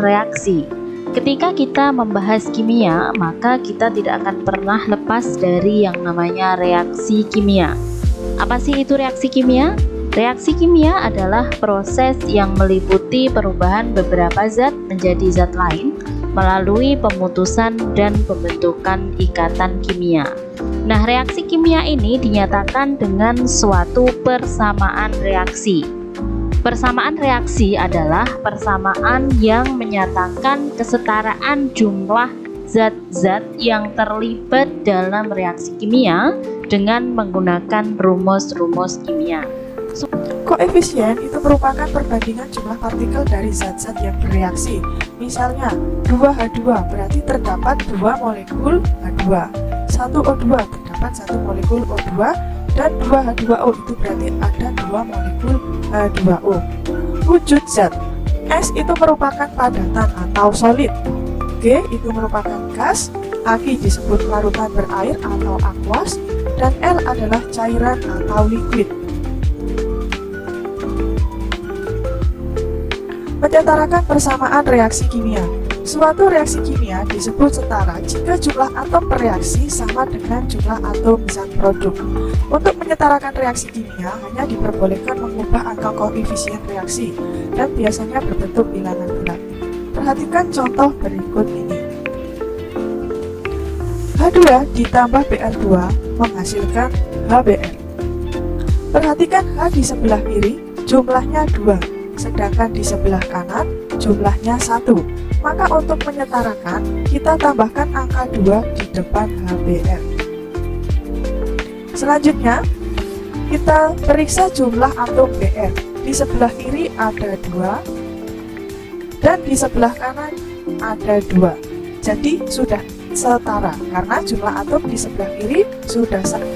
reaksi. Ketika kita membahas kimia, maka kita tidak akan pernah lepas dari yang namanya reaksi kimia. Apa sih itu reaksi kimia? Reaksi kimia adalah proses yang meliputi perubahan beberapa zat menjadi zat lain melalui pemutusan dan pembentukan ikatan kimia. Nah, reaksi kimia ini dinyatakan dengan suatu persamaan reaksi. Persamaan reaksi adalah persamaan yang menyatakan kesetaraan jumlah zat-zat yang terlibat dalam reaksi kimia dengan menggunakan rumus-rumus kimia. Koefisien itu merupakan perbandingan jumlah partikel dari zat-zat yang bereaksi. Misalnya 2H2 berarti terdapat 2 molekul H2, 1O2 terdapat 1 molekul O2, dan 2H2O itu berarti ada 2 molekul H2O. Wujud zat. S itu merupakan padatan atau solid, G itu merupakan gas, Ag disebut larutan berair atau aqueous, dan L adalah cairan atau liquid. Menyetarakan persamaan reaksi kimia. Suatu reaksi kimia disebut setara jika jumlah atom bereaksi sama dengan jumlah atom zat produk. Untuk menyetarakan reaksi kimia hanya diperbolehkan mengubah angka koefisien reaksi dan biasanya berbentuk bilangan bulat. Perhatikan contoh berikut ini. H2 ditambah Br2 menghasilkan HBr. Perhatikan H di sebelah kiri jumlahnya 2. Sedangkan di sebelah kanan jumlahnya 1. Maka untuk menyetarakan, kita tambahkan angka 2 di depan HBr. Selanjutnya, kita periksa jumlah atom Br. Di sebelah kiri ada 2, dan di sebelah kanan ada 2. Jadi sudah setara, karena jumlah atom di sebelah kiri sudah sama.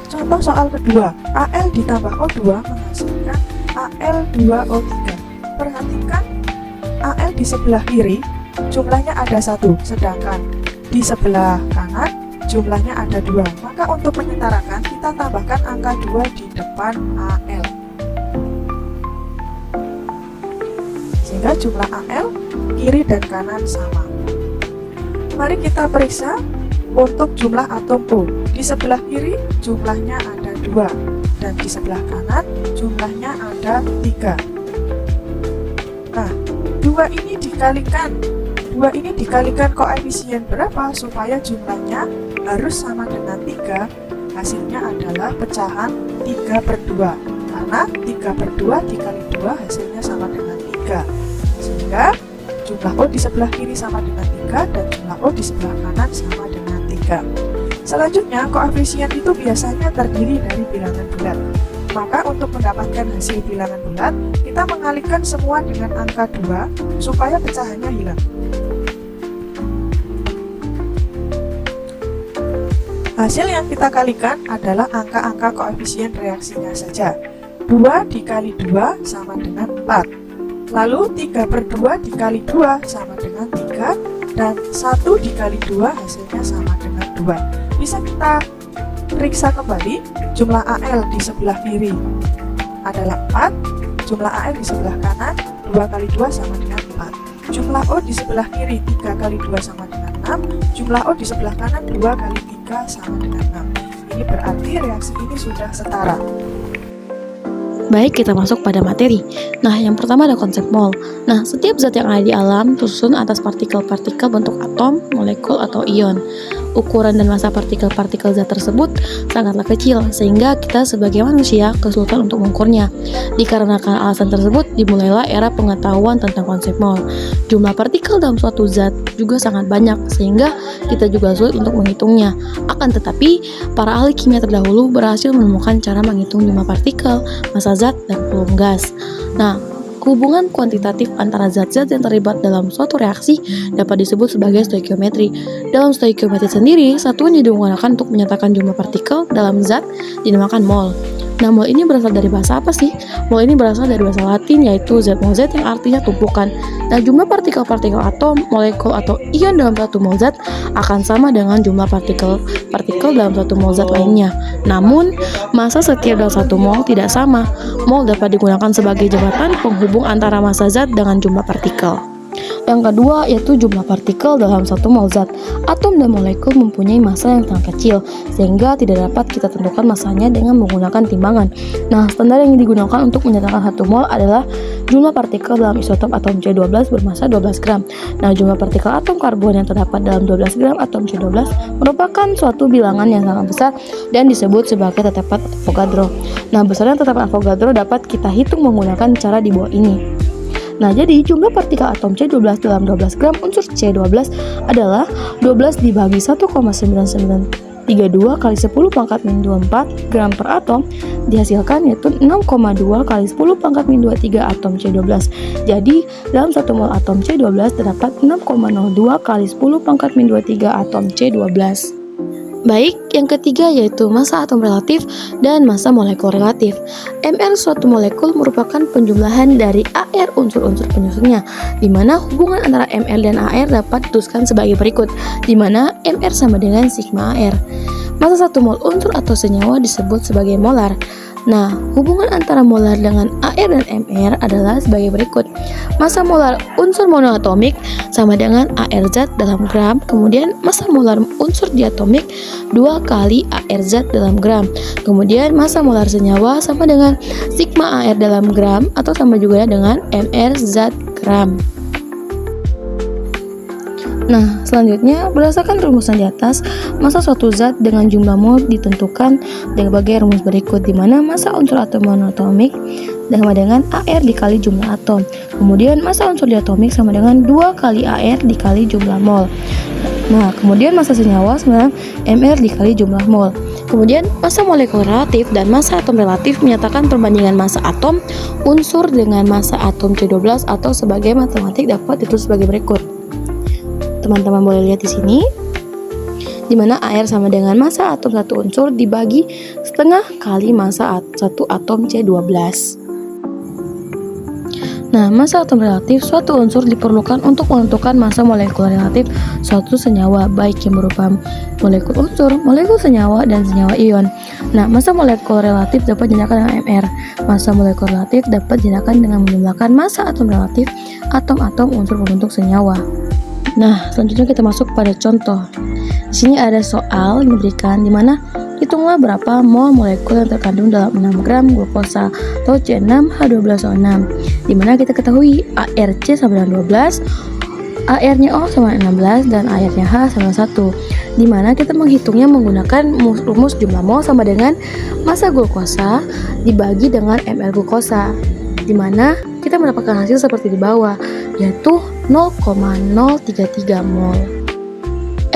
Contoh soal kedua, Al ditambah O2 menghasilkan Al2O3. Perhatikan Al di sebelah kiri jumlahnya ada 1, sedangkan di sebelah kanan jumlahnya ada 2. Maka untuk menyetarakan kita tambahkan angka 2 di depan Al, sehingga jumlah Al kiri dan kanan sama. Mari kita periksa untuk jumlah atom O. Di sebelah kiri jumlahnya ada 2, dan di sebelah kanan jumlahnya ada 3. Nah, 2 ini dikalikan koefisien berapa supaya jumlahnya harus sama dengan 3? Hasilnya adalah pecahan 3/2, karena 3/2 dikali 2 hasilnya sama dengan 3, sehingga jumlah O di sebelah kiri sama dengan 3 dan jumlah O di sebelah kanan sama dengan 3. Selanjutnya, koefisien itu biasanya terdiri dari bilangan bulat. Maka untuk mendapatkan hasil bilangan bulat, kita mengalikan semua dengan angka 2 supaya pecahannya hilang. Hasil yang kita kalikan adalah angka-angka koefisien reaksinya saja. 2 dikali 2 sama dengan 4. Lalu 3/2 dikali 2 sama dengan 3, dan 1 dikali 2 hasilnya sama dengan 2. Bisa kita periksa kembali, jumlah Al di sebelah kiri adalah 4, jumlah Al di sebelah kanan 2 kali 2 sama dengan 4. Jumlah O di sebelah kiri 3 kali 2 sama dengan 6, jumlah O di sebelah kanan 2 kali 3 sama dengan 6. Ini berarti reaksi ini sudah setara. Baik, kita masuk pada materi. Nah, yang pertama ada konsep mol. Nah, setiap zat yang ada di alam tersusun atas partikel-partikel bentuk atom, molekul, atau ion. Ukuran dan massa partikel-partikel zat tersebut sangatlah kecil, sehingga kita sebagai manusia kesulitan untuk mengukurnya. Dikarenakan alasan tersebut, dimulailah era pengetahuan tentang konsep mol. Jumlah partikel dalam suatu zat juga sangat banyak, sehingga kita juga sulit untuk menghitungnya. Akan tetapi, para ahli kimia terdahulu berhasil menemukan cara menghitung jumlah partikel, massa zat, dan volume gas. Nah, hubungan kuantitatif antara zat-zat yang terlibat dalam suatu reaksi dapat disebut sebagai stoikiometri. Dalam stoikiometri sendiri, satuan yang digunakan untuk menyatakan jumlah partikel dalam zat dinamakan mol. Nah, mol ini berasal dari bahasa apa sih? Mol ini berasal dari bahasa Latin yaitu zat mol zat yang artinya tumpukan. Nah, jumlah partikel-partikel atom, molekul atau ion dalam satu mol zat akan sama dengan jumlah partikel dalam satu mol zat lainnya. Namun, massa setiap dalam satu mol tidak sama. Mol dapat digunakan sebagai jembatan penghubung antara massa zat dengan jumlah partikel. Yang kedua yaitu jumlah partikel dalam satu mol zat. Atom dan molekul mempunyai massa yang sangat kecil sehingga tidak dapat kita tentukan massanya dengan menggunakan timbangan. Nah, standar yang digunakan untuk menyatakan satu mol adalah jumlah partikel dalam isotop atom C12 bermassa 12 gram. Nah, jumlah partikel atom karbon yang terdapat dalam 12 gram atom C12 merupakan suatu bilangan yang sangat besar dan disebut sebagai tetapan Avogadro. Nah, besarnya tetapan Avogadro dapat kita hitung menggunakan cara di bawah ini. Nah, jadi jumlah partikel atom C12 dalam 12 gram unsur C12 adalah 12 dibagi 1,9932 kali 10 pangkat min 24 gram per atom dihasilkan yaitu 6,2 kali 10 pangkat min 23 atom C12. Jadi, dalam 1 mol atom C12 terdapat 6,02 kali 10 pangkat min 23 atom C12. Baik, yang ketiga yaitu massa atom relatif dan massa molekul relatif. Mr suatu molekul merupakan penjumlahan dari AR unsur-unsur penyusunnya, di mana hubungan antara Mr dan AR dapat dituliskan sebagai berikut, di mana Mr sama dengan sigma AR. Massa satu mol unsur atau senyawa disebut sebagai molar. Nah, hubungan antara molar dengan AR dan Mr adalah sebagai berikut. Massa molar unsur monoatomik sama dengan ARZ dalam gram, kemudian massa molar unsur diatomik 2 kali ARZ dalam gram. Kemudian massa molar senyawa sama dengan sigma AR dalam gram atau sama juga dengan MRZ gram. Nah, selanjutnya berdasarkan rumusan di atas, massa suatu zat dengan jumlah mol ditentukan sebagai rumus berikut, di mana massa unsur atom monoatomik sama dengan AR dikali jumlah atom. Kemudian massa unsur diatomik sama dengan 2 kali AR dikali jumlah mol. Nah, kemudian massa senyawa sama dengan MR dikali jumlah mol. Kemudian massa molekul relatif dan massa atom relatif menyatakan perbandingan massa atom unsur dengan massa atom C12 atau sebagai matematik dapat ditulis sebagai berikut. Teman-teman boleh lihat di sini, di mana AR sama dengan massa atom satu unsur dibagi setengah kali massa satu atom C12. Nah, massa atom relatif suatu unsur diperlukan untuk menentukan massa molekul relatif suatu senyawa, baik yang berupa molekul unsur, molekul senyawa, dan senyawa ion. Nah, massa molekul relatif dapat dinyatakan dengan MR. Massa molekul relatif dapat dinyatakan dengan menjumlahkan massa atom relatif atom-atom unsur pembentuk senyawa. Nah, selanjutnya kita masuk pada contoh. Di sini ada soal yang diberikan di mana hitunglah berapa mol molekul yang terkandung dalam 6 gram glukosa atau C6H12O6. Di mana kita ketahui ARC sama dengan 12, AR-nya O sama dengan 16 dan AR-nya H sama 1. Di mana kita menghitungnya menggunakan rumus jumlah mol sama dengan massa glukosa dibagi dengan ml glukosa. Di mana kita mendapatkan hasil seperti di bawah, yaitu 0,033 mol.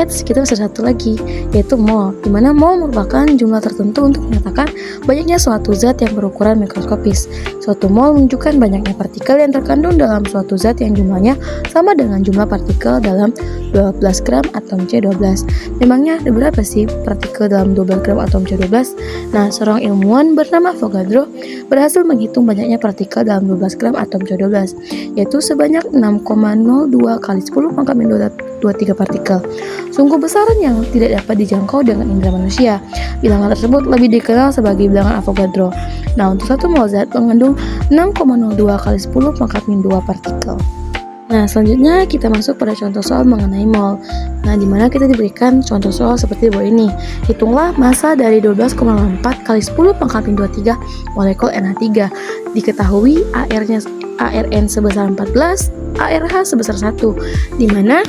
Kita bisa satu lagi, yaitu mol, di mana mol merupakan jumlah tertentu untuk menyatakan banyaknya suatu zat yang berukuran mikroskopis. Suatu mol menunjukkan banyaknya partikel yang terkandung dalam suatu zat yang jumlahnya sama dengan jumlah partikel dalam 12 gram atom C12. Memangnya ada berapa sih partikel dalam 12 gram atom C12? Nah, seorang ilmuwan bernama Avogadro berhasil menghitung banyaknya partikel dalam 12 gram atom C12, yaitu sebanyak 6,02 kali 10 pangkat min 23 partikel. Sungguh besaran yang tidak dapat dijangkau dengan indera manusia. Bilangan tersebut lebih dikenal sebagai bilangan Avogadro. Nah, untuk satu mol zat mengandung 6,02 kali 10 pangkat min 2 partikel. Nah, selanjutnya kita masuk pada contoh soal mengenai mol. Nah, di mana kita diberikan contoh soal seperti bawah ini. Hitunglah massa dari 12,4 kali 10 pangkat min 23 molekul NH3. Diketahui ARN sebesar 14, ARH sebesar 1. Di mana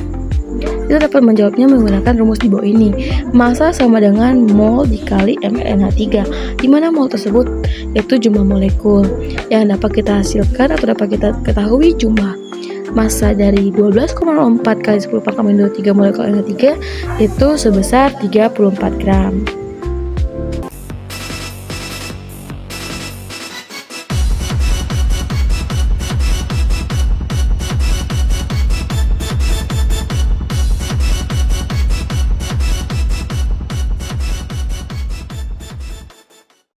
kita dapat menjawabnya menggunakan rumus di bawah ini. Massa sama dengan mol dikali mLNH3, di mana mol tersebut yaitu jumlah molekul yang dapat kita hasilkan atau dapat kita ketahui jumlah massa dari 12,4 kali 10 pangkat min 23 molekul NH3 itu sebesar 34 gram.